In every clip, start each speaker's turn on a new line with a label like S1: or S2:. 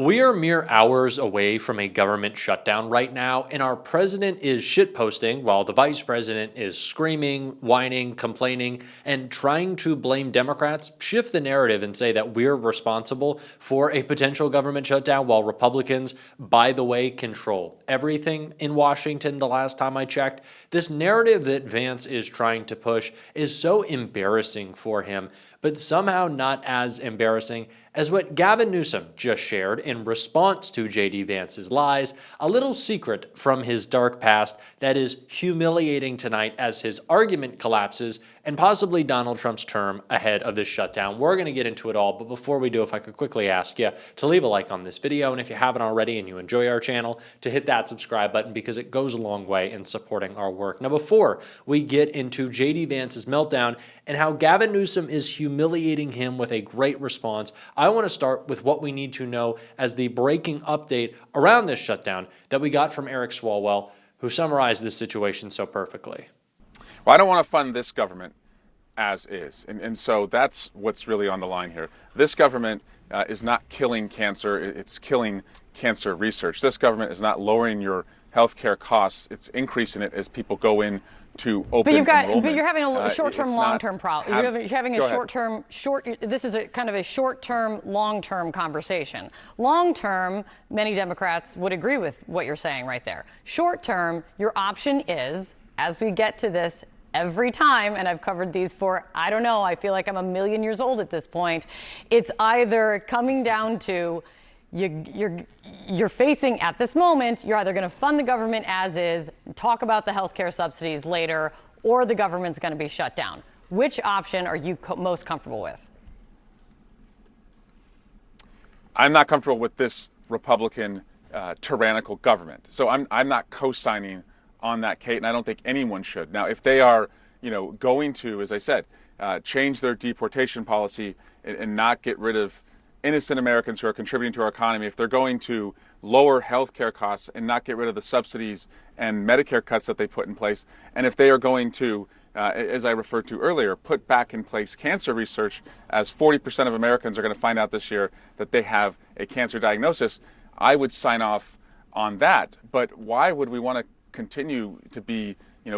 S1: We are mere hours away from a government shutdown right now, and our president is shitposting while the vice president is screaming, whining, complaining, and trying to blame Democrats, shift the narrative and say that we're responsible for a potential government shutdown while Republicans, by the way, control everything in Washington the last time I checked. This narrative that Vance is trying to push is so embarrassing for him, but somehow not as embarrassing as what Gavin Newsom just shared in response to JD Vance's lies, a little secret from his dark past that is humiliating tonight as his argument collapses and possibly Donald Trump's term ahead of this shutdown. We're going to get into it all, but before we do, if I could quickly ask you to leave a like on this video, and if you haven't already and you enjoy our channel, to hit that subscribe button because it goes a long way in supporting our work. Now, before we get into JD Vance's meltdown and how Gavin Newsom is humiliating him with a great response, I want to start with what we need to know as the breaking update around this shutdown that we got from Eric Swalwell, who summarized this situation so perfectly.
S2: Well, I don't want to fund this government as is. And so that's what's really on the line here. This government is not killing cancer. It's killing cancer research. This government is not lowering your healthcare costs. It's increasing it as people go in to open enrollment.
S3: But you're having a short-term, long-term problem. You're having a short-term, this is a kind of a short-term, long-term conversation. Long-term, many Democrats would agree with what you're saying right there. Short-term, your option is, as we get to this every time, and I've covered these for, I don't know, I feel like I'm a million years old at this point, it's either coming down to you're facing at this moment, you're either going to fund the government as is, talk about the healthcare subsidies later, or the government's going to be shut down. Which option are you most comfortable with?
S2: I'm not comfortable with this Republican tyrannical government. So I'm not co-signing on that, Kate, and I don't think anyone should. Now, if they are, going to, as I said, change their deportation policy and not get rid of innocent Americans who are contributing to our economy, if they're going to lower health care costs and not get rid of the subsidies and Medicare cuts that they put in place, and if they are going to, as I referred to earlier, put back in place cancer research, as 40% of Americans are going to find out this year that they have a cancer diagnosis, I would sign off on that. But why would we want to continue to be,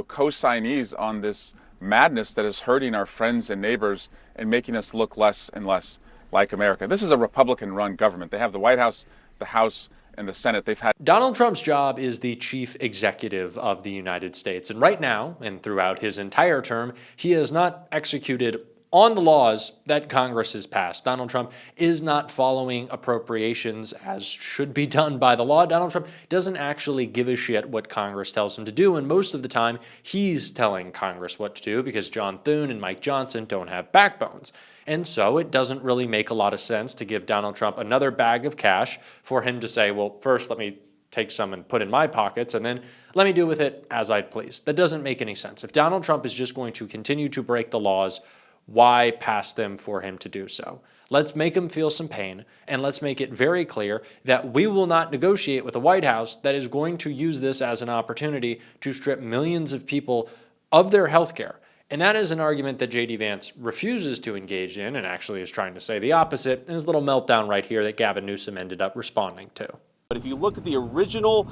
S2: co-signees on this madness that is hurting our friends and neighbors and making us look less and less like America? This is a Republican-run government. They have the White House, the House, and the Senate. They've had
S1: Donald Trump's job is the chief executive of the United States. And right now, and throughout his entire term, he has not executed on the laws that Congress has passed. Donald Trump is not following appropriations as should be done by the law. Donald Trump doesn't actually give a shit what Congress tells him to do, and most of the time he's telling Congress what to do because John Thune and Mike Johnson don't have backbones. And so it doesn't really make a lot of sense to give Donald Trump another bag of cash for him to say, well, first let me take some and put in my pockets, and then let me do with it as I please. That doesn't make any sense. If Donald Trump is just going to continue to break the laws, why pass them for him to do so? Let's make him feel some pain, and let's make it very clear that we will not negotiate with a White House that is going to use this as an opportunity to strip millions of people of their health care. And that is an argument that JD Vance refuses to engage in and actually is trying to say the opposite in his little meltdown right here that Gavin Newsom ended up responding to.
S4: But if you look at the original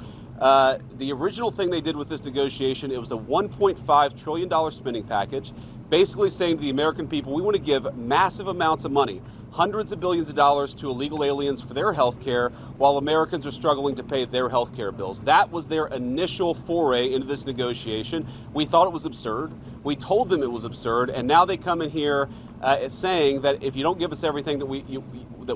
S4: thing they did with this negotiation, it was a $1.5 trillion spending package, basically saying to the American people, we want to give massive amounts of money, hundreds of billions of dollars to illegal aliens for their health care while Americans are struggling to pay their health care bills. That was their initial foray into this negotiation. We thought it was absurd. We told them it was absurd, and now they come in here saying that if you don't give us everything that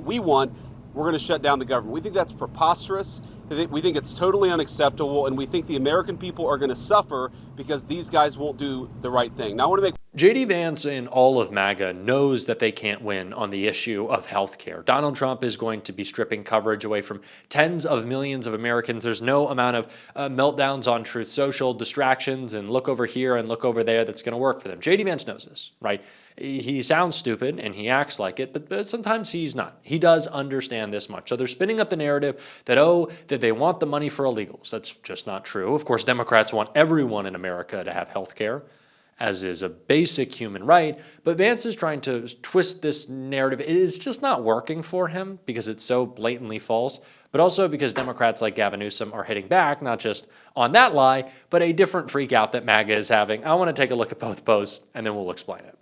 S4: we want, we're going to shut down the government. We think that's preposterous. We think it's totally unacceptable, and we think the American people are going to suffer because these guys won't do the right thing. Now, I want to make
S1: JD Vance and all of MAGA knows that they can't win on the issue of health care. Donald Trump is going to be stripping coverage away from tens of millions of Americans. There's no amount of meltdowns on Truth Social, distractions, and look over here and look over there that's going to work for them. JD Vance knows this, right? He sounds stupid and he acts like it, but sometimes he's not. He does understand this much. So they're spinning up the narrative that, that they want the money for illegals. That's just not true. Of course, Democrats want everyone in America to have health care. as is a basic human right. But Vance is trying to twist this narrative. It's just not working for him because it's so blatantly false, but also because Democrats like Gavin Newsom are hitting back, not just on that lie, but a different freak out that MAGA is having. I want to take a look at both posts, and then we'll explain it.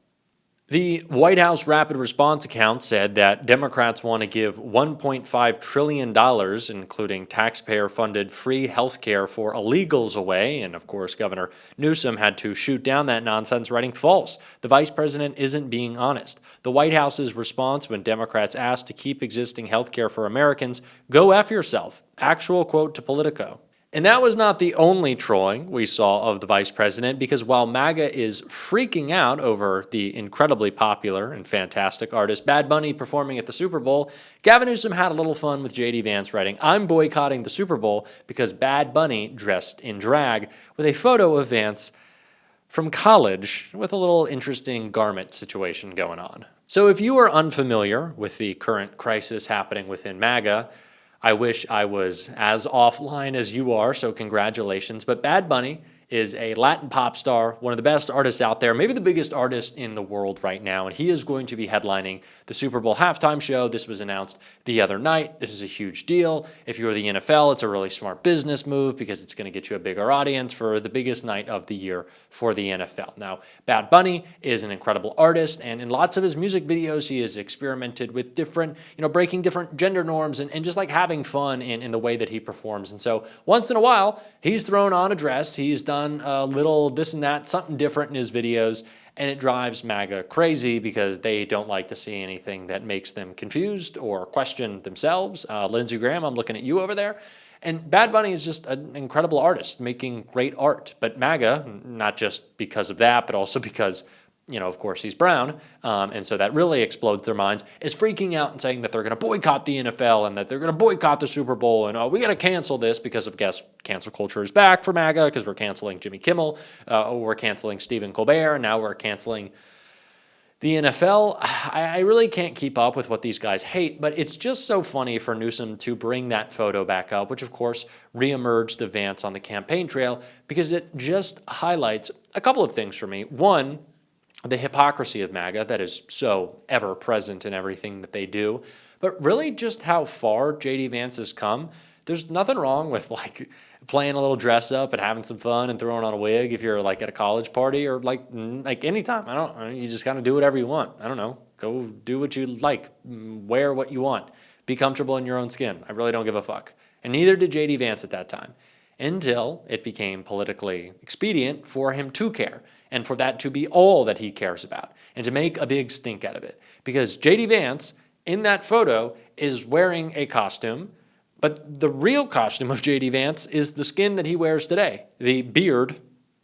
S1: The White House Rapid Response account said that Democrats want to give $1.5 trillion, including taxpayer-funded free health care for illegals away, and of course Governor Newsom had to shoot down that nonsense, writing false. The vice president isn't being honest. The White House's response when Democrats asked to keep existing health care for Americans, "Go F yourself." Actual quote to Politico. And that was not the only trolling we saw of the vice president, because while MAGA is freaking out over the incredibly popular and fantastic artist Bad Bunny performing at the Super Bowl, Gavin Newsom had a little fun with JD Vance, writing, "I'm boycotting the Super Bowl because Bad Bunny dressed in drag," with a photo of Vance from college with a little interesting garment situation going on. So if you are unfamiliar with the current crisis happening within MAGA, I wish I was as offline as you are, so congratulations. But Bad Bunny is a Latin pop star, one of the best artists out there, maybe the biggest artist in the world right now, and he is going to be headlining the Super Bowl halftime show. This was announced the other night. This is a huge deal. If you're the NFL, it's a really smart business move because it's going to get you a bigger audience for the biggest night of the year for the NFL. Now, Bad Bunny is an incredible artist, and in lots of his music videos, he has experimented with different, breaking different gender norms and just like having fun in the way that he performs. And so once in a while, he's thrown on a dress. He's done a little this and that, something different in his videos, and it drives MAGA crazy because they don't like to see anything that makes them confused or question themselves. Lindsey Graham, I'm looking at you over there. And Bad Bunny is just an incredible artist making great art. But MAGA, not just because of that, but also because, of course, he's brown, and so that really explodes their minds, is freaking out and saying that they're going to boycott the NFL and that they're going to boycott the Super Bowl, and we got to cancel this because of, guess, cancel culture is back for MAGA because we're canceling Jimmy Kimmel, we're canceling Stephen Colbert, and now we're canceling the NFL. I really can't keep up with what these guys hate, but it's just so funny for Newsom to bring that photo back up, which of course reemerged the Vance on the campaign trail, because it just highlights a couple of things for me. One, the hypocrisy of MAGA that is so ever present in everything that they do, but really just how far JD Vance has come. There's nothing wrong with playing a little dress up and having some fun and throwing on a wig if you're at a college party or like anytime. You just kind of do whatever you want. I don't know. Go do what you like. Wear what you want. Be comfortable in your own skin. I really don't give a fuck. And neither did JD Vance at that time, until it became politically expedient for him to care, and for that to be all that he cares about, and to make a big stink out of it. Because JD Vance, in that photo, is wearing a costume, but the real costume of JD Vance is the skin that he wears today, the beard,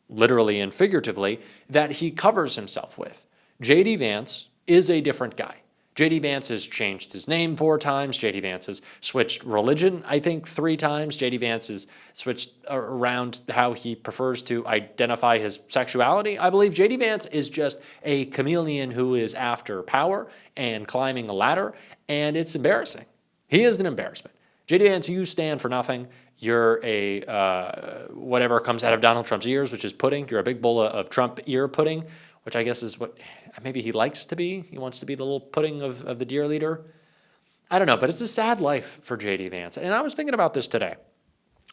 S1: literally and figuratively, that he covers himself with. JD Vance is a different guy. JD Vance has changed his name 4 times. JD Vance has switched religion, I think, 3 times. JD Vance has switched around how he prefers to identify his sexuality. I believe JD Vance is just a chameleon who is after power and climbing a ladder, and it's embarrassing. He is an embarrassment. JD Vance, you stand for nothing. You're a whatever comes out of Donald Trump's ears, which is pudding. You're a big bowl of Trump ear pudding, which I guess is what maybe he likes to be. He wants to be the little pudding of the deer leader. I don't know, but it's a sad life for JD Vance. And I was thinking about this today.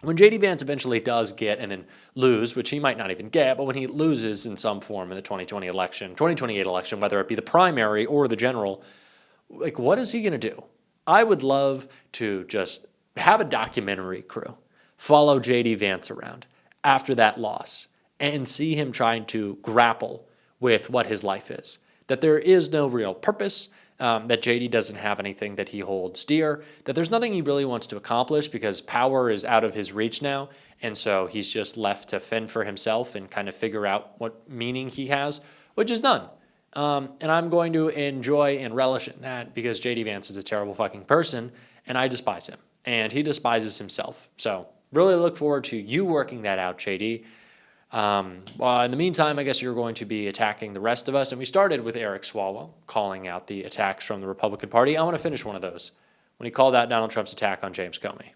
S1: When JD Vance eventually does get and then lose, which he might not even get, but when he loses in some form in the 2028 election, whether it be the primary or the general, what is he going to do? I would love to just have a documentary crew follow JD Vance around after that loss and see him trying to grapple with what his life is, that there is no real purpose, that JD doesn't have anything that he holds dear, that there's nothing he really wants to accomplish because power is out of his reach now, and so he's just left to fend for himself and kind of figure out what meaning he has, which is none. And I'm going to enjoy and relish in that because JD Vance is a terrible fucking person, and I despise him, and he despises himself. So really look forward to you working that out, JD. Well, in the meantime, I guess you're going to be attacking the rest of us. And we started with Eric Swalwell calling out the attacks from the Republican Party. I want to finish one of those when he called out Donald Trump's attack on James Comey.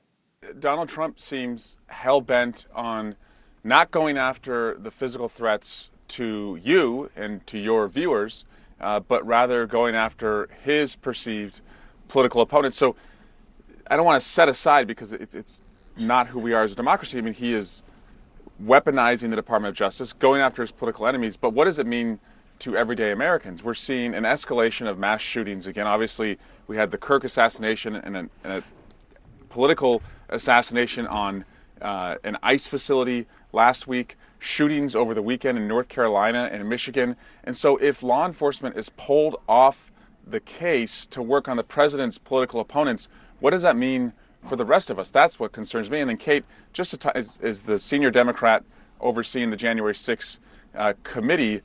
S2: Donald Trump seems hell-bent on not going after the physical threats to you and to your viewers, but rather going after his perceived political opponents. So I don't want to set aside, because it's not who we are as a democracy. I mean, he is weaponizing the Department of Justice, going after his political enemies. But what does it mean to everyday Americans? We're seeing an escalation of mass shootings again. Obviously, we had the Kirk assassination and a political assassination on an ICE facility last week, shootings over the weekend in North Carolina and Michigan. And so if law enforcement is pulled off the case to work on the president's political opponents, what does that mean for the rest of us? That's what concerns me. And then Kate, just as the senior Democrat overseeing the January 6th committee,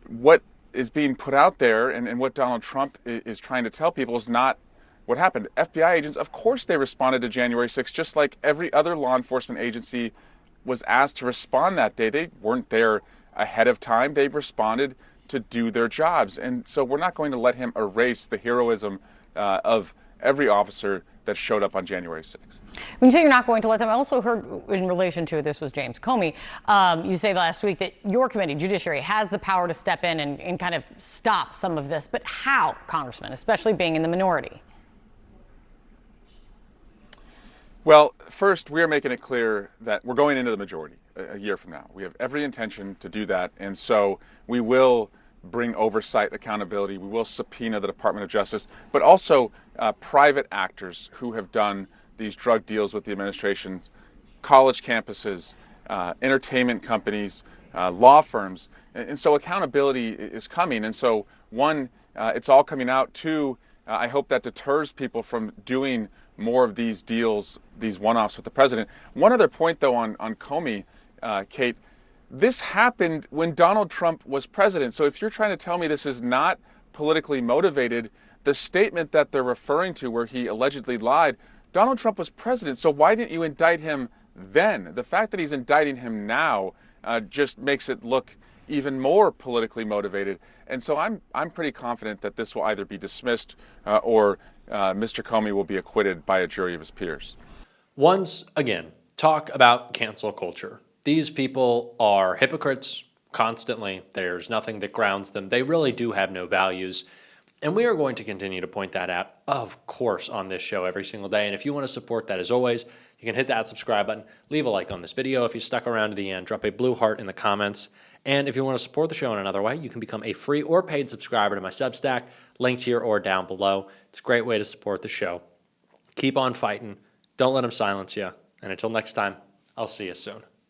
S2: what is being put out there and what Donald Trump is trying to tell people is not what happened. FBI agents, of course they responded to January 6th, just like every other law enforcement agency was asked to respond that day. They weren't there ahead of time. They responded to do their jobs. And so we're not going to let him erase the heroism of every officer that showed up on January 6th.
S3: When you say you're not going to let them, I also heard in relation to this was James Comey, you say last week that your committee, Judiciary, has the power to step in and kind of stop some of this. But how, Congressman, especially being in the minority?
S2: Well, first, we are making it clear that we're going into the majority a year from now. We have every intention to do that. And so we will bring oversight, accountability. We will subpoena the Department of Justice, but also private actors who have done these drug deals with the administration, college campuses, entertainment companies, law firms. And so accountability is coming. And so one, it's all coming out. Two, I hope that deters people from doing more of these deals, these one-offs with the president. One other point, though, on Comey, Kate, this happened when Donald Trump was president. So if you're trying to tell me this is not politically motivated, the statement that they're referring to where he allegedly lied, Donald Trump was president. So why didn't you indict him then? The fact that he's indicting him now just makes it look even more politically motivated. And so I'm pretty confident that this will either be dismissed or Mr. Comey will be acquitted by a jury of his peers.
S1: Once again, talk about cancel culture. These people are hypocrites constantly. There's nothing that grounds them. They really do have no values. And we are going to continue to point that out, of course, on this show every single day. And if you want to support that, as always, you can hit that subscribe button, leave a like on this video. If you stuck around to the end, drop a blue heart in the comments. And if you want to support the show in another way, you can become a free or paid subscriber to my Substack, linked here or down below. It's a great way to support the show. Keep on fighting. Don't let them silence you. And until next time, I'll see you soon.